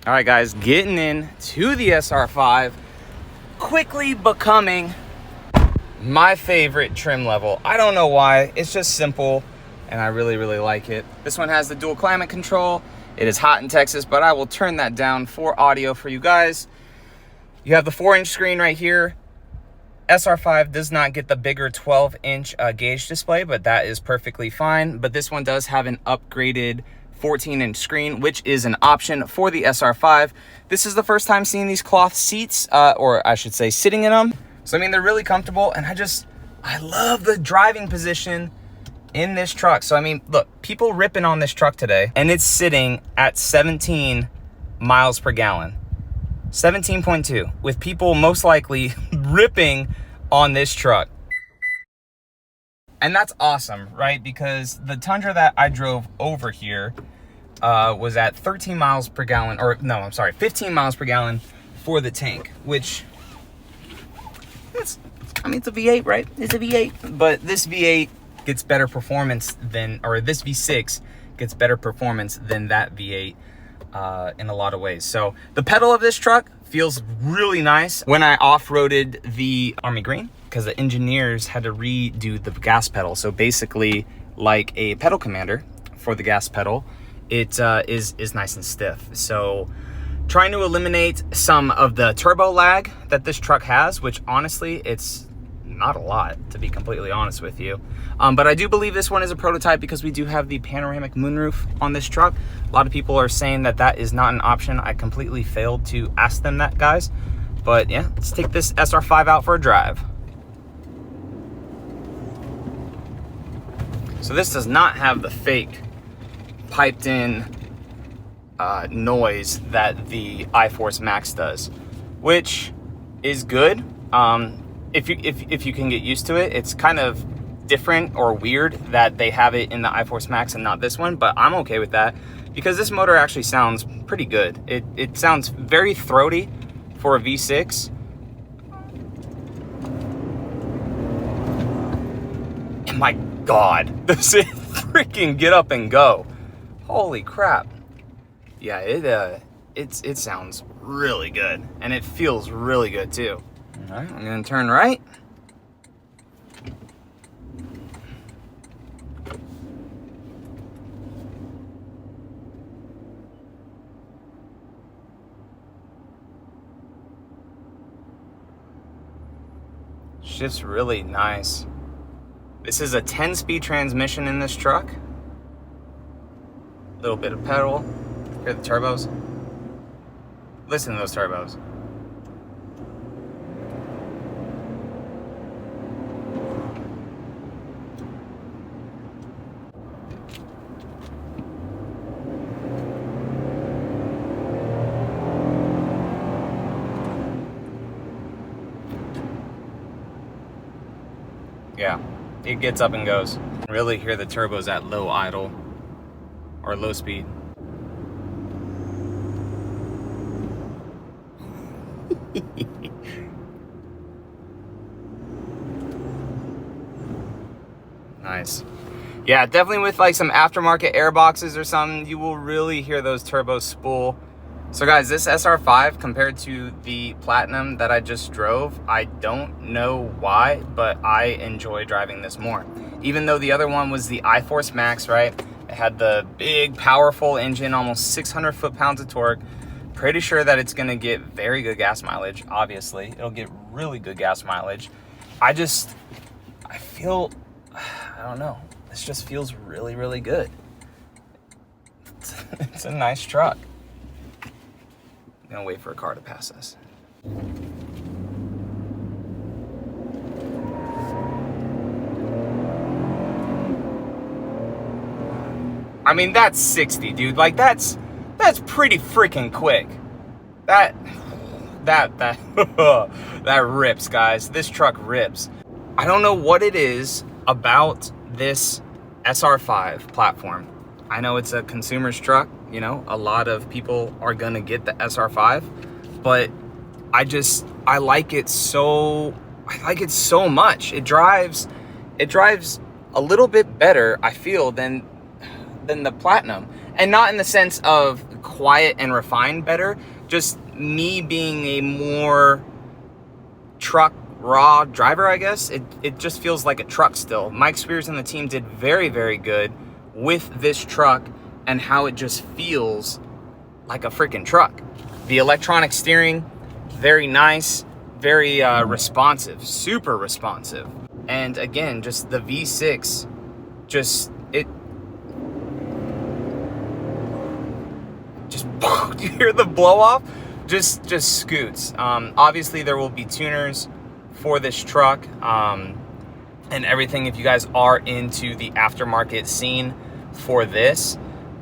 All right, guys, getting in to the SR5, quickly becoming my favorite trim level. I don't know why, it's just simple, and I really, really like it. This one has the dual climate control. It is hot in Texas, but I will turn that down for audio for you guys. You have the 4-inch screen right here. SR5 does not get the bigger 12-inch gauge display, but that is perfectly fine. But this one does have an upgraded 14-inch screen, which is an option for the SR5. This is the first time seeing these cloth seats, or I should say sitting in them. So I mean, they're really comfortable, and I love the driving position in this truck. So I mean, look, people ripping on this truck today, and it's sitting at 17 miles per gallon. 17.2, with people most likely ripping on this truck. And that's awesome, right? Because the Tundra that I drove over here was at 13 miles per gallon, or no, I'm sorry, 15 miles per gallon for the tank, which it's a V8, right? It's a V8, but this V8 gets better performance than, or this V6 gets better performance than that V8 in a lot of ways. So the pedal of this truck feels really nice. When I off-roaded the Army Green, because the engineers had to redo the gas pedal, so basically like a pedal commander for the gas pedal, it is nice and stiff. So trying to eliminate some of the turbo lag that this truck has, which honestly, it's not a lot, to be completely honest with you. But I do believe this one is a prototype because we do have the panoramic moonroof on this truck. A lot of people are saying that that is not an option. I completely failed to ask them that, guys. But yeah, let's take this SR5 out for a drive. So this does not have the fake piped in noise that the iForce Max does, which is good. If you can get used to it. It's kind of different or weird that they have it in the iForce Max and not this one, but I'm okay with that because this motor actually sounds pretty good. It sounds very throaty for a V6. And my God, does it freaking get up and go. Holy crap. Yeah, it sounds really good, and it feels really good too. All right, I'm gonna turn right. Shift's really nice. This is a 10-speed transmission in this truck. Little bit of pedal. Hear the turbos. Listen to those turbos. Yeah, it gets up and goes. Really hear the turbos at low idle or low speed. Nice. Yeah, definitely with like some aftermarket air boxes or something, you will really hear those turbos spool. So guys, this SR5 compared to the Platinum that I just drove, I don't know why, but I enjoy driving this more. Even though the other one was the iForce Max, right? It had the big, powerful engine, almost 600 foot-pounds of torque. Pretty sure that it's gonna get very good gas mileage, obviously. It'll get really good gas mileage. I feel, I don't know. This just feels really, really good. It's a nice truck. I'm gonna wait for a car to pass us. I mean, that's 60, dude. Like, that's pretty freaking quick. That rips, guys. This truck rips. I don't know what it is about this SR5 platform. I know it's a consumer's truck, you know, a lot of people are gonna get the SR5, but I like it so much. It drives a little bit better, I feel, than the Platinum. And not in the sense of quiet and refined better. Just me being a more truck raw driver, I guess. It just feels like a truck still. Mike Spears and the team did very, very good with this truck and how it just feels like a freaking truck. The electronic steering, very nice, very responsive, super responsive. And again, just the V6, do you hear the blow off? Just scoots. Obviously there will be tuners for this truck and everything if you guys are into the aftermarket scene for this,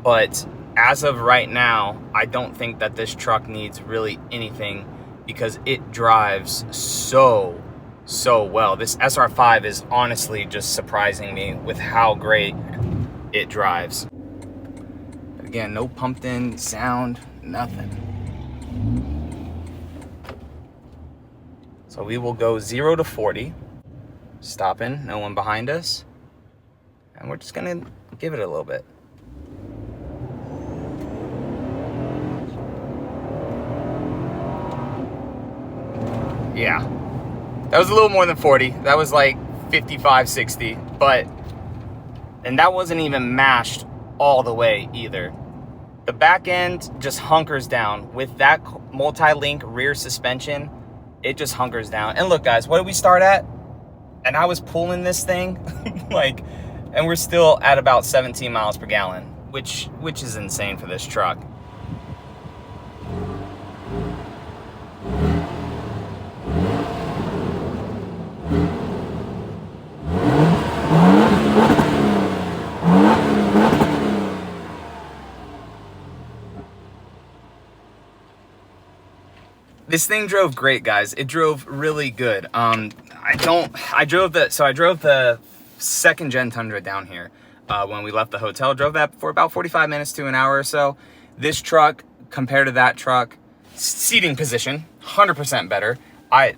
but as of right now, I don't think that this truck needs really anything because it drives so well. This SR5 is honestly just surprising me with how great it drives. Again, no pumped in sound, nothing. So we will go 0 to 40, stopping, no one behind us. And we're just gonna give it a little bit. Yeah, that was a little more than 40. That was like 55, 60, and that wasn't even mashed all the way either. The back end just hunkers down with that multi-link rear suspension. It just hunkers down. And look guys, what did we start at? And I was pulling this thing and we're still at about 17 miles per gallon, which is insane for this truck. This thing drove great, guys. It drove really good. I drove the second gen Tundra down here when we left the hotel. Drove that for about 45 minutes to an hour or so. This truck compared to that truck, seating position 100% better. I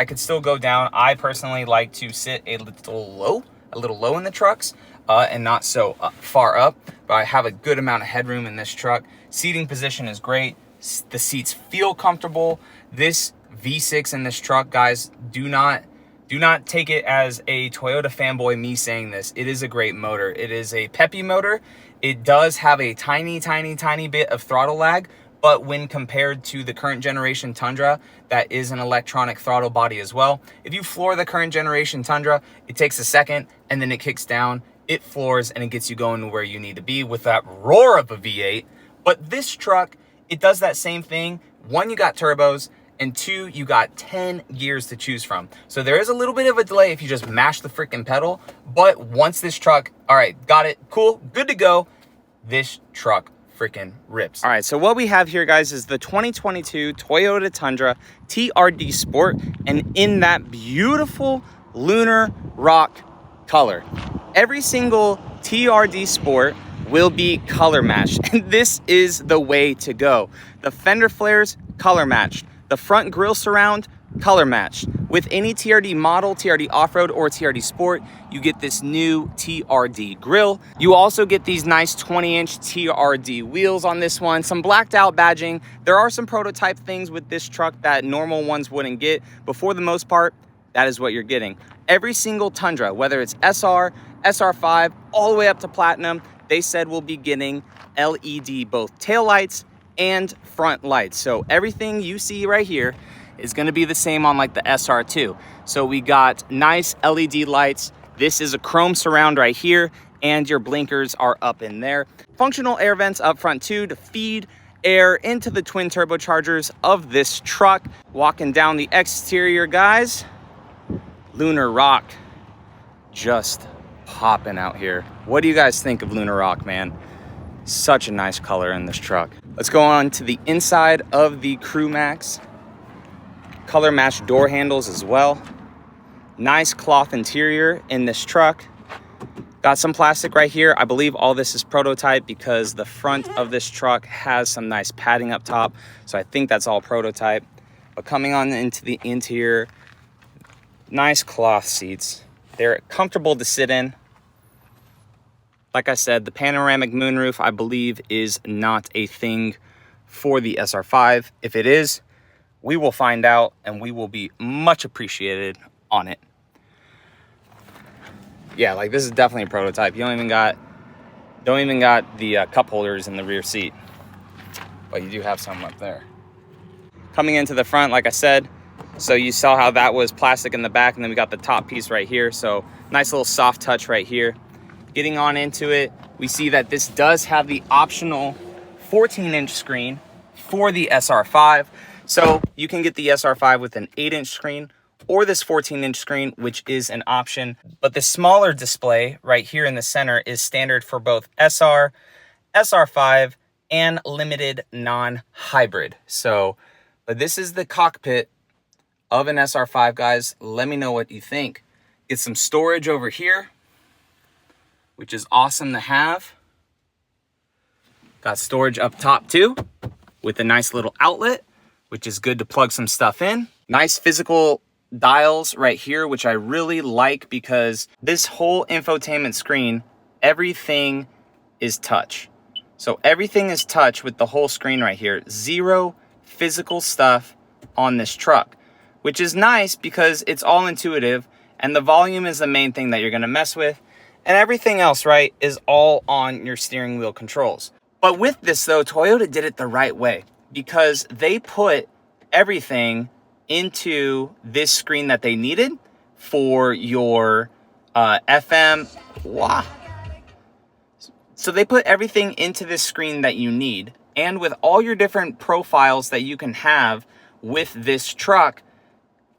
could still go down. I personally like to sit a little low in the trucks and not so far up, but I have a good amount of headroom in this truck. Seating position is great. The seats feel comfortable. This V6 in this truck, guys, do not take it as a Toyota fanboy me saying this. It is a great motor. It is a peppy motor. It does have a tiny bit of throttle lag, but when compared to the current generation Tundra, that is an electronic throttle body as well. If you floor the current generation Tundra, it takes a second and then it kicks down, it floors, and it gets you going to where you need to be with that roar of a V8. But this truck, it does that same thing. One, you got turbos, and two, you got 10 gears to choose from. So there is a little bit of a delay if you just mash the freaking pedal, but once this truck, all right, got it, cool, good to go, this truck freaking rips. All right, so what we have here, guys, is the 2022 Toyota Tundra TRD Sport, and in that beautiful lunar rock color. Every single TRD Sport will be color matched, and this is the way to go. The fender flares, color matched. The front grille surround, color matched. With any TRD model, TRD Off-Road or TRD Sport, you get this new TRD grille. You also get these nice 20-inch TRD wheels on this one, some blacked out badging. There are some prototype things with this truck that normal ones wouldn't get, but for the most part, that is what you're getting. Every single Tundra, whether it's SR, SR5, all the way up to Platinum, they said we'll be getting LED, both tail lights and front lights. So everything you see right here is gonna be the same on like the SR2. So we got nice LED lights. This is a chrome surround right here, and your blinkers are up in there. Functional air vents up front too to feed air into the twin turbochargers of this truck. Walking down the exterior, guys, Lunar Rock just popping out here. What do you guys think of Lunar Rock, man? Such a nice color in this truck. Let's go on to the inside of the Crew Max. Color matched door handles as well. Nice cloth interior in this truck. Got some plastic right here. I believe all this is prototype because the front of this truck has some nice padding up top. So I think that's all prototype. But coming on into the interior, nice cloth seats. They're comfortable to sit in. Like I said, the panoramic moonroof, I believe, is not a thing for the SR5? If it is, we will find out, and we will be much appreciated on it. Yeah, like this is definitely a prototype. You don't even got the cup holders in the rear seat, but you do have some up there. Coming into the front, like I said, so you saw how that was plastic in the back, and then we got the top piece right here. So nice little soft touch right here. Getting on into it, we see that this does have the optional 14-inch screen for the SR5. So you can get the SR5 with an 8-inch screen or this 14-inch screen, which is an option. But the smaller display right here in the center is standard for both SR, SR5, and limited non-hybrid. So, but this is the cockpit of an SR5, guys. Let me know what you think. Get some storage over here, which is awesome to have. Got storage up top too, with a nice little outlet, which is good to plug some stuff in. Nice physical dials right here, which I really like, because this whole infotainment screen, everything is touch. So everything is touch with the whole screen right here. Zero physical stuff on this truck, which is nice because it's all intuitive, and the volume is the main thing that you're gonna mess with, and everything else, right, is all on your steering wheel controls. But with this though, Toyota did it the right way, because they put everything into this screen that they needed for your FM. Wow. So they put everything into this screen that you need, and with all your different profiles that you can have with this truck,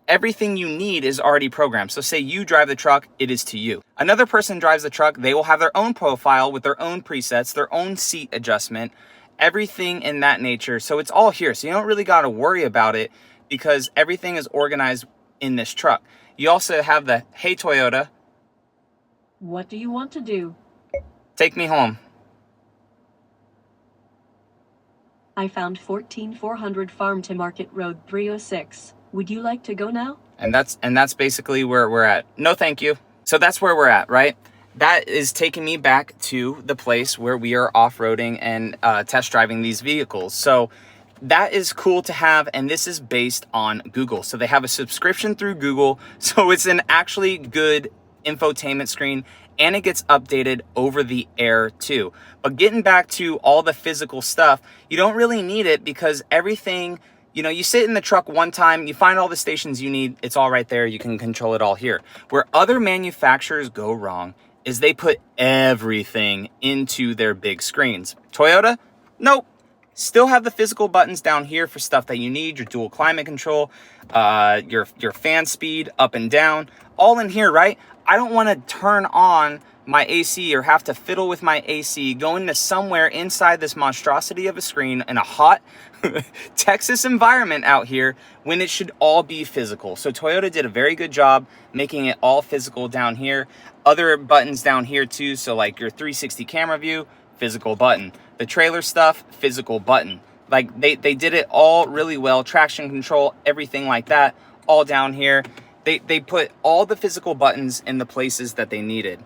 everything you need is already programmed. So say you drive the truck, it is to you. Another person drives the truck, they will have their own profile with their own presets, their own seat adjustment, everything in that nature. So it's all here. So you don't really got to worry about it, because everything is organized in this truck. You also have the, hey Toyota, what do you want to do? Take me home. I found 14400 Farm to Market Road 306. Would you like to go now? And that's basically where we're at. No, thank you. So that's where we're at, right? That is taking me back to the place where we are off-roading and test driving these vehicles. So that is cool to have, and this is based on Google. So they have a subscription through Google, so it's an actually good infotainment screen, and it gets updated over the air too. But getting back to all the physical stuff, you don't really need it, because everything, you know, you sit in the truck one time, you find all the stations you need, it's all right there, you can control it all here. Where other manufacturers go wrong is they put everything into their big screens. Toyota, nope. Still have the physical buttons down here for stuff that you need, your dual climate control, your fan speed up and down, all in here, right? I don't want to turn on my AC or have to fiddle with my AC going to somewhere inside this monstrosity of a screen in a hot Texas environment out here, when it should all be physical. So Toyota did a very good job making it all physical down here. Other buttons down here too, so like your 360 camera view, physical button. The trailer stuff, physical button. Like they did it all really well. Traction control, everything like that, all down here. They put all the physical buttons in the places that they needed.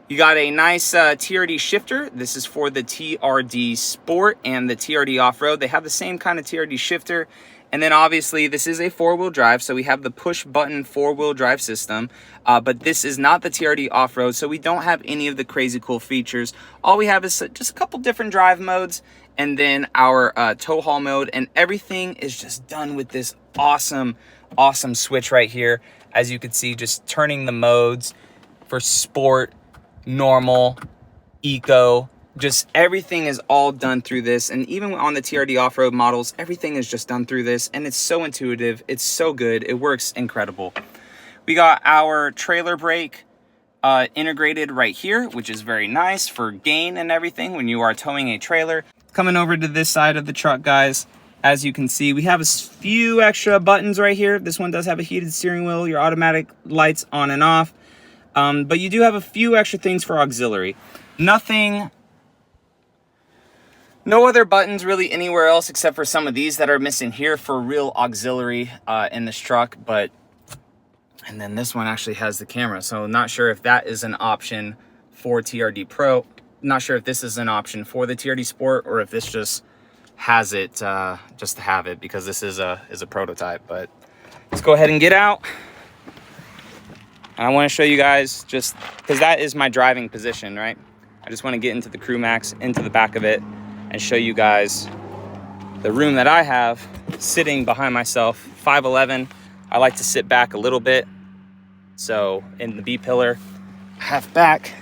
You got a nice TRD Shifter. This is for the TRD Sport and the TRD Off-Road. They have the same kind of TRD Shifter. And then obviously this is a 4-wheel drive, so we have the push button 4-wheel drive system, but this is not the TRD Off-Road, so we don't have any of the crazy cool features. All we have is just a couple different drive modes, and then our tow haul mode, and everything is just done with this awesome switch right here. As you can see, just turning the modes for sport, normal, eco, just everything is all done through this. And even on the TRD off-road models, everything is just done through this, and it's so intuitive, it's so good, it works incredible. We got our trailer brake integrated right here, which is very nice for gain and everything when you are towing a trailer. Coming over to this side of the truck, guys, as you can see, we have a few extra buttons right here. This one does have a heated steering wheel, your automatic lights on and off, but you do have a few extra things for auxiliary. No other buttons really anywhere else except for some of these that are missing here for real auxiliary in this truck. And then this one actually has the camera, so not sure if that is an option for TRD Pro. Not sure if this is an option for the TRD Sport, or if this just has it just to have it, because this is a prototype. But let's go ahead and get out. And I want to show you guys, just because that is my driving position, right? I just want to get into the Crew Max, into the back of it, and show you guys the room that I have sitting behind myself. 5'11". I like to sit back a little bit. So in the B pillar, half back.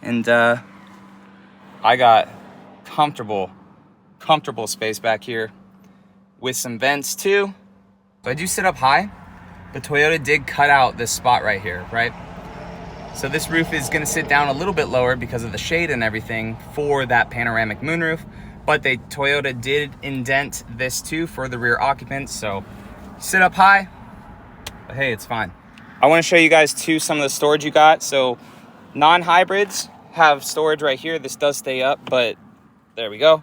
And I got comfortable space back here with some vents too. So I do sit up high. The Toyota did cut out this spot right here, right? So this roof is gonna sit down a little bit lower because of the shade and everything for that panoramic moonroof. But Toyota did indent this too for the rear occupants. So sit up high, but hey, it's fine. I wanna show you guys too some of the storage you got. So non-hybrids have storage right here. This does stay up, but there we go.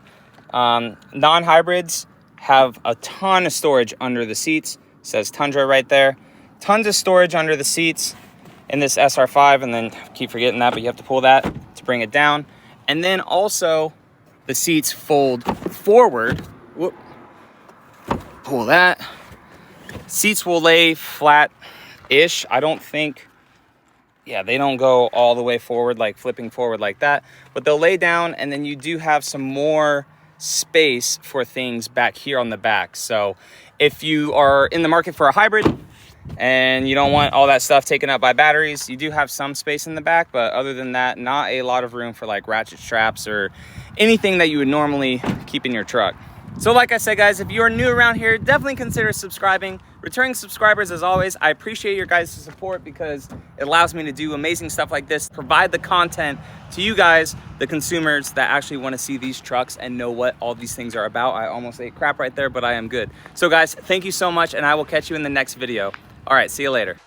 Non-hybrids have a ton of storage under the seats. It says Tundra right there. Tons of storage under the seats in this SR5, and then keep forgetting that, but you have to pull that to bring it down. And then also the seats fold forward. Whoop. Pull that. Seats will lay flat-ish. I don't think, yeah, they don't go all the way forward, like flipping forward like that, but they'll lay down, and then you do have some more space for things back here on the back. So if you are in the market for a hybrid and you don't want all that stuff taken up by batteries, you do have some space in the back, but other than that, not a lot of room for like ratchet straps or anything that you would normally keep in your truck. So like I said, guys, if you are new around here, definitely consider subscribing. Returning subscribers, as always, I appreciate your guys' support because it allows me to do amazing stuff like this, provide the content to you guys, the consumers that actually want to see these trucks and know what all these things are about. I almost ate crap right there, but I am good. So guys, thank you so much, and I will catch you in the next video. All right, see you later.